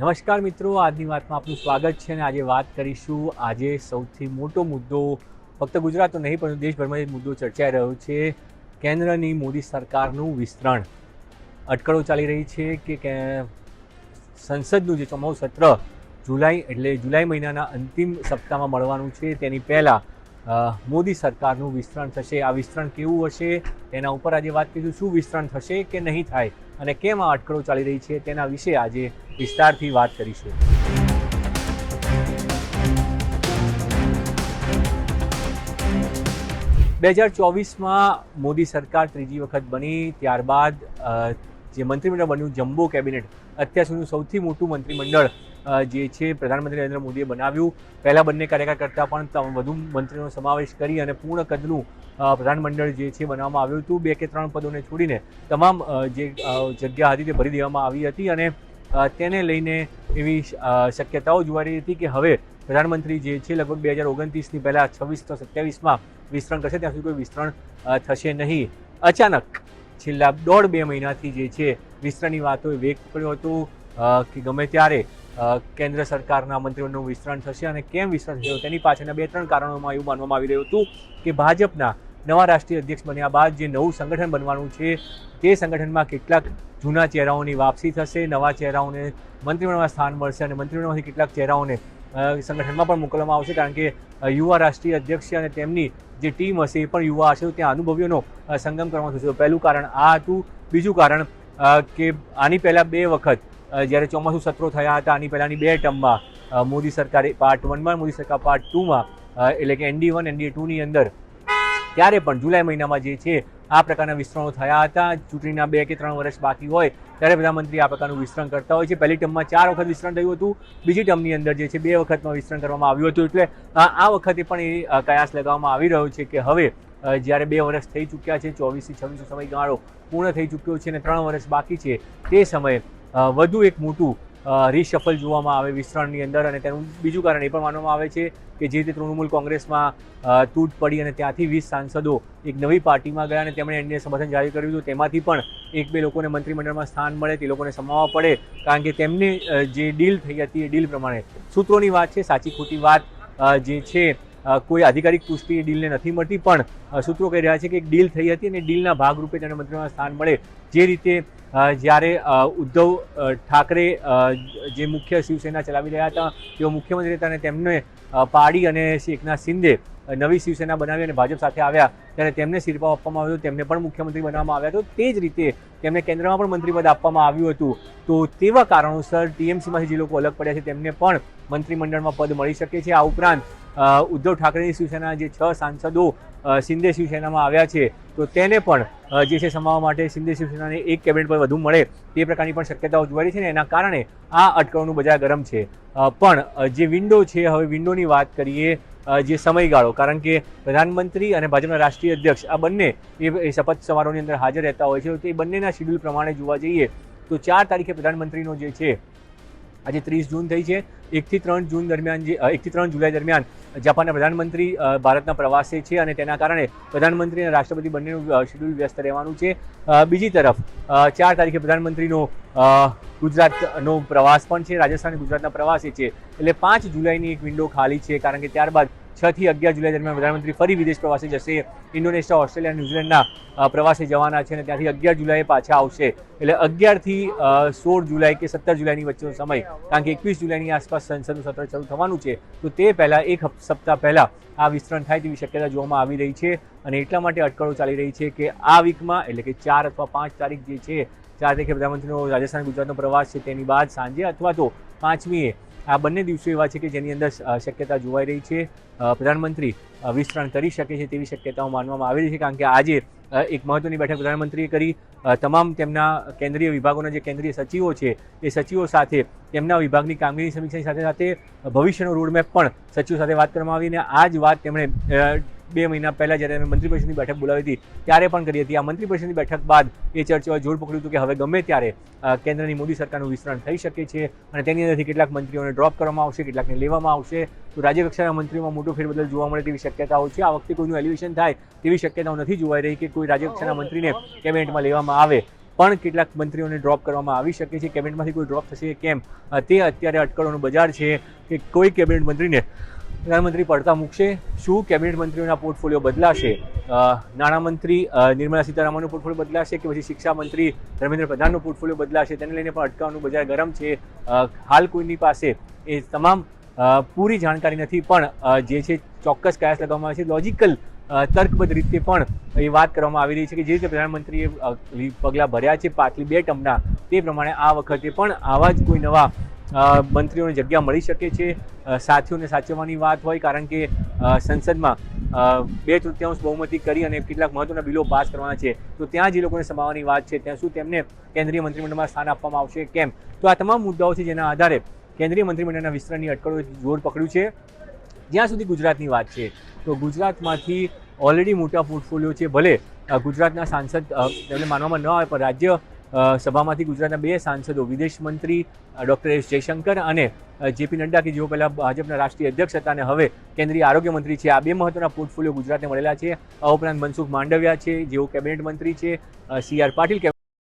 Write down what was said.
નમસ્કાર મિત્રો, આજની વાતમાં આપનું સ્વાગત છે અને આજે વાત કરીશું. આજે સૌથી મોટો મુદ્દો ફક્ત ગુજરાતનો નહીં પરંતુ દેશભરમાં મુદ્દો ચર્ચાઈ રહ્યો છે. કેન્દ્રની મોદી સરકારનું વિસ્તરણ. અટકળો ચાલી રહી છે કે સંસદનું જે ચોમાસું સત્ર જુલાઈ મહિનાના અંતિમ સપ્તાહમાં મળવાનું છે, તેની પહેલાં મોદી સરકારનું વિસ્તરણ થશે. આ વિસ્તરણ કેવું હશે તેના ઉપર આજે વાત કરીશું. શું વિસ્તરણ થશે કે નહીં થાય અને કેમ આ અટકળો ચાલી રહી છે તેના વિશે આજે વિસ્તારથી વાત કરીશું. 2024માં મોદી સરકાર ત્રીજી વખત બની ત્યારબાદ જે મંત્રીમંડળ બન્યું, જમ્બો કેબિનેટ, અત્યાર સુધીનું સૌથી મોટું મંત્રીમંડળ જે છે પ્રધાનમંત્રી નરેન્દ્ર મોદીએ બનાવ્યું. પહેલાં બંને કાર્યકાળ કરતાં પણ વધુ મંત્રીનો સમાવેશ કરી અને પૂર્ણ કદનું પ્રધાનમંડળ જે છે બનાવવામાં આવ્યું હતું. 2 કે 3 પદોને છોડીને તમામ જે જગ્યા હતી તે ભરી દેવામાં આવી હતી અને તેને લઈને એવી શક્યતાઓ જોવા રહી હતી કે હવે પ્રધાનમંત્રી જે છે લગભગ 2029ની પહેલાં 26 તો 27માં વિસ્તરણ કરશે. ત્યાં સુધી કોઈ વિસ્તરણ થશે નહીં. અચાનક છેલ્લા 1.5-2 મહિનાથી જે છે વિસ્તરણની વાતોએ વેગ પકડ્યો હતો કે ગમે ત્યારે કેન્દ્ર સરકારના મંત્રીઓનું વિસ્તરણ થશે અને કેમ વિસ્તરણ થશે તેની પાછળના 2-3 કારણોમાં એવું માનવામાં આવી રહ્યું હતું કે ભાજપના નવા રાષ્ટ્રીય અધ્યક્ષ બન્યા બાદ જે નવું સંગઠન બનવાનું છે તે સંગઠનમાં કેટલાક જૂના ચહેરાઓની વાપસી થશે, નવા ચહેરાઓને મંત્રીમંડળમાં સ્થાન મળશે અને મંત્રીમંડળમાંથી કેટલાક ચહેરાઓને સંગઠનમાં પણ મોકલવામાં આવશે, કારણ કે યુવા રાષ્ટ્રીય અધ્યક્ષ છે અને તેમની જે ટીમ હશે એ પણ યુવા હશે. ત્યાં અનુભવીઓનો સંગમ કરવામાં થશે. પહેલું કારણ આ હતું. બીજું કારણ કે આની પહેલાં 2 વખત જ્યારે ચોમાસું સત્રો થયા હતા, આની પહેલાંની 2 ટર્મમાં મોદી સરકારે પાર્ટ 1માં, મોદી સરકાર પાર્ટ 2માં, એટલે કે ND 1 ND 2ની અંદર ત્યારે પણ જુલાઈ મહિનામાં જે છે આ પ્રકારના વિસ્તરણો થયા હતા. ચૂંટણીના 2 કે 3 વર્ષ બાકી હોય ત્યારે પ્રધાનમંત્રી આ પ્રકારનું વિસ્તરણ કરતા હોય છે. પહેલી ટર્મમાં 4 વખત વિસ્તરણ થયું હતું, બીજી ટર્મની અંદર જે છે 2 વખતમાં વિસ્તરણ કરવામાં આવ્યું હતું. એટલે આ વખતે પણ એ કયાસ લગાવવામાં આવી રહ્યો છે કે હવે જ્યારે 2 વર્ષ થઈ ચૂક્યા છે, 24થી 26 સમયગાળો પૂર્ણ થઈ ચૂક્યો છે અને 3 વર્ષ બાકી છે, તે સમયે વધુ એક મોટું રીશફલ જોવામાં આવે વિસ્તરણની અંદર. અને તેનું બીજું કારણ એ પણ માનવામાં આવે છે કે જે રીતે તૃણમૂલ કોંગ્રેસમાં તૂટ પડી અને ત્યાંથી 20 સાંસદો એક નવી પાર્ટીમાં ગયા અને તેમણે એનડીએ સમર્થન જાહેર કર્યું હતું. તેમાંથી પણ 1-2 લોકોને મંત્રીમંડળમાં સ્થાન મળે, તે લોકોને સમાવવા પડે, કારણ કે તેમની જે ડીલ થઈ હતી એ ડીલ પ્રમાણે. સૂત્રોની વાત છે, સાચી ખોટી વાત જે છે કોઈ આધિકારિક પુષ્ટિ એ ડીલને નથી મળતી, પણ સૂત્રો કહી રહ્યા છે કે એક ડીલ થઈ હતી અને ડીલના ભાગરૂપે તેને મંત્રીમાં સ્થાન મળે. જે રીતે જ્યારે ઉદ્ધવ ઠાકરે જે મુખ્ય શિવસેના ચલાવી રહ્યા હતા, તેઓ મુખ્યમંત્રી હતા અને તેમને પાડી અને એકનાથ શિંદે નવી શિવસેના બનાવી અને ભાજપ સાથે આવ્યા ત્યારે તેમને શિરપાવ આપવામાં આવ્યો, તેમને પણ મુખ્યમંત્રી બનાવવામાં આવ્યા હતો. તે જ રીતે તેમને કેન્દ્રમાં પણ મંત્રીપદ આપવામાં આવ્યું હતું. તો તેવા કારણોસર TMCમાંથી જે લોકો અલગ પડ્યા છે તેમને પણ મંત્રીમંડળમાં પદ મળી શકે છે. આ ઉપરાંત ઉદ્ધવ ઠાકરેની શિવસેના જે 6 સાંસદો શિંદે શિવસેનામાં આવ્યા છે, તો તેને પણ જે છે સમાવવા માટે શિંદે શિવસેનાને એક કેબિનેટ પર વધુ મળે તે પ્રકારની પણ શક્યતાઓ જોવાઈ રહી છે. ને એના કારણે આ અટકળોનું બજાર ગરમ છે. પણ જે વિન્ડો છે, હવે વિન્ડોની વાત કરીએ, જે સમયગાળો, કારણ કે પ્રધાનમંત્રી અને ભાજપના રાષ્ટ્રીય અધ્યક્ષ આ બંને એ શપથ સમારોહની અંદર હાજર રહેતા હોય છે. તો એ બંનેના શેડ્યુલ પ્રમાણે જોવા જઈએ તો 4 તારીખે પ્રધાનમંત્રીનો જે છે, આજે 30 જૂન થઈ છે, 1 થી 3 જૂન દરમિયાન 1 થી 3 જુલાઈ દરમિયાન જાપાનના પ્રધાનમંત્રી ભારતના પ્રવાસે છે અને તેના કારણે પ્રધાનમંત્રી અને રાષ્ટ્રપતિ બંનેનું શેડ્યુલ વ્યસ્ત રહેવાનું છે. બીજી તરફ 4 તારીખે પ્રધાનમંત્રીનો ગુજરાતનો પ્રવાસ પણ છે, રાજસ્થાન અને ગુજરાતના પ્રવાસે છે. એટલે 5 જુલાઈની એક વિન્ડો ખાલી છે, કારણ કે ત્યારબાદ 6 થી 11 જુલાઈ દરમિયાન પ્રધાનમંત્રી ફરી વિદેશ પ્રવાસે જશે. ઇન્ડોનેશિયા, ઓસ્ટ્રેલિયા, ન્યૂઝીલેન્ડના પ્રવાસે જવાના છે અને ત્યાંથી 11 જુલાઈએ પાછા આવશે. એટલે 11 થી 16 જુલાઈ કે 17 જુલાઈની વચ્ચેનો સમય, કારણ કે 21 જુલાઈની આસપાસ સંસદનું સત્ર શરૂ થવાનું છે, તો તે પહેલાં એક સપ્તાહ પહેલાં આ વિસ્તરણ થાય તેવી શક્યતા જોવામાં આવી રહી છે. અને એટલા માટે અટકળો ચાલી રહી છે કે આ વીકમાં, એટલે કે 4 અથવા 5 તારીખ જે છે, 4 તારીખે પ્રધાનમંત્રીનો રાજસ્થાન ગુજરાતનો પ્રવાસ છે, તેની બાદ સાંજે અથવા તો 5મીએ આ બંને દિવસો એવા છે કે જેની અંદર શક્યતા જોવાઈ રહી છે પ્રધાનમંત્રી વિસ્તરણ કરી શકે છે તેવી શક્યતાઓ માનવામાં આવી રહી છે. કારણ કે આજે એક મહત્વની બેઠક પ્રધાનમંત્રીએ કરી. તમામ તેમના કેન્દ્રીય વિભાગોના જે કેન્દ્રીય સચિવો છે એ સચિવો સાથે તેમના વિભાગની કામગીરીની સમીક્ષાની સાથે સાથે ભવિષ્યનો રોડમેપ પણ સચિવો સાથે વાત કરવામાં આવી. અને આ જ વાત તેમણે 2 મહિના પહેલાં જ્યારે મંત્રીપરિષદની બેઠક બોલાવી હતી ત્યારે પણ કરી હતી. આ મંત્રીપરિષદની બેઠક બાદ એ ચર્ચાઓએ જોર પકડ્યું હતું કે હવે ગમે ત્યારે કેન્દ્રની મોદી સરકારનું વિસ્તરણ થઈ શકે છે અને તેની અંદરથી કેટલાક મંત્રીઓને ડ્રોપ કરવામાં આવશે, કેટલાકને લેવામાં આવશે. તો રાજ્યકક્ષાના મંત્રીઓમાં મોટો ફેરબદલ જોવા મળે તેવી શક્યતાઓ છે. આ વખતે કોઈનું એલિવેશન થાય તેવી શક્યતાઓ નથી જોવાઈ રહી કે કોઈ રાજ્યકક્ષાના મંત્રીને કેબિનેટમાં લેવામાં આવે. પણ કેટલાક મંત્રીઓને ડ્રોપ કરવામાં આવી શકે છે. કેબિનેટમાંથી કોઈ ડ્રોપ થશે કેમ તે અત્યારે અટકળોનું બજાર છે કે કોઈ કેબિનેટ મંત્રીને પ્રધાનમંત્રી પડતા મૂકશે. શું કેબિનેટ મંત્રીઓના પોર્ટફોલિયો બદલાશે? નાણામંત્રી નિર્મલા સીતારામનનું પોર્ટફોલિયો બદલાશે કે પછી શિક્ષા મંત્રી ધર્મેન્દ્ર પ્રધાનનું પોર્ટફોલિયો બદલાશે? તેને લઈને પણ અટકાવવાનું બજાર ગરમ છે. હાલ કોઈની પાસે એ તમામ પૂરી જાણકારી નથી, પણ જે છે ચોક્કસ કયાસ લગાવવામાં આવે છે. લોજિકલ તર્કબદ્ધ રીતે પણ એ વાત કરવામાં આવી રહી છે કે જે રીતે પ્રધાનમંત્રીએ પગલાં ભર્યા છે પાછલી 2 ટર્મના, તે પ્રમાણે આ વખતે પણ આવા જ કોઈ નવા મંત્રીઓને જગ્યા મળી શકે છે. સાથીઓને સાચવવાની વાત હોય, કારણ કે સંસદમાં 2/3 બહુમતી કરી અને કેટલાક મહત્વના બિલો પાસ કરવાના છે, તો ત્યાં જે લોકોને સમાવવાની વાત છે ત્યાં શું તેમને કેન્દ્રીય મંત્રીમંડળમાં સ્થાન આપવામાં આવશે કેમ? તો આ તમામ મુદ્દાઓ છે જેના આધારે કેન્દ્રીય મંત્રીમંડળના વિસ્તરણની અટકળોએ જોર પકડ્યું છે. જ્યાં સુધી ગુજરાતની વાત છે તો ગુજરાતમાંથી ઓલરેડી મોટા પોર્ટફોલિયો છે. ભલે ગુજરાતના સાંસદ તેમને માનવામાં ન આવે, પણ રાજ્ય સભામાંથી ગુજરાતના 2 સાંસદો, વિદેશ મંત્રી ડૉક્ટર એસ જયશંકર અને જેપી નડ્ડા, કે જેઓ પહેલાં ભાજપના રાષ્ટ્રીય અધ્યક્ષ હતા અને હવે કેન્દ્રીય આરોગ્ય મંત્રી છે, આ 2 મહત્વના પોર્ટફોલિયો ગુજરાતને મળેલા છે. આ ઉપરાંત મનસુખ માંડવિયા છે, જેઓ કેબિનેટ મંત્રી છે. CR પાટીલ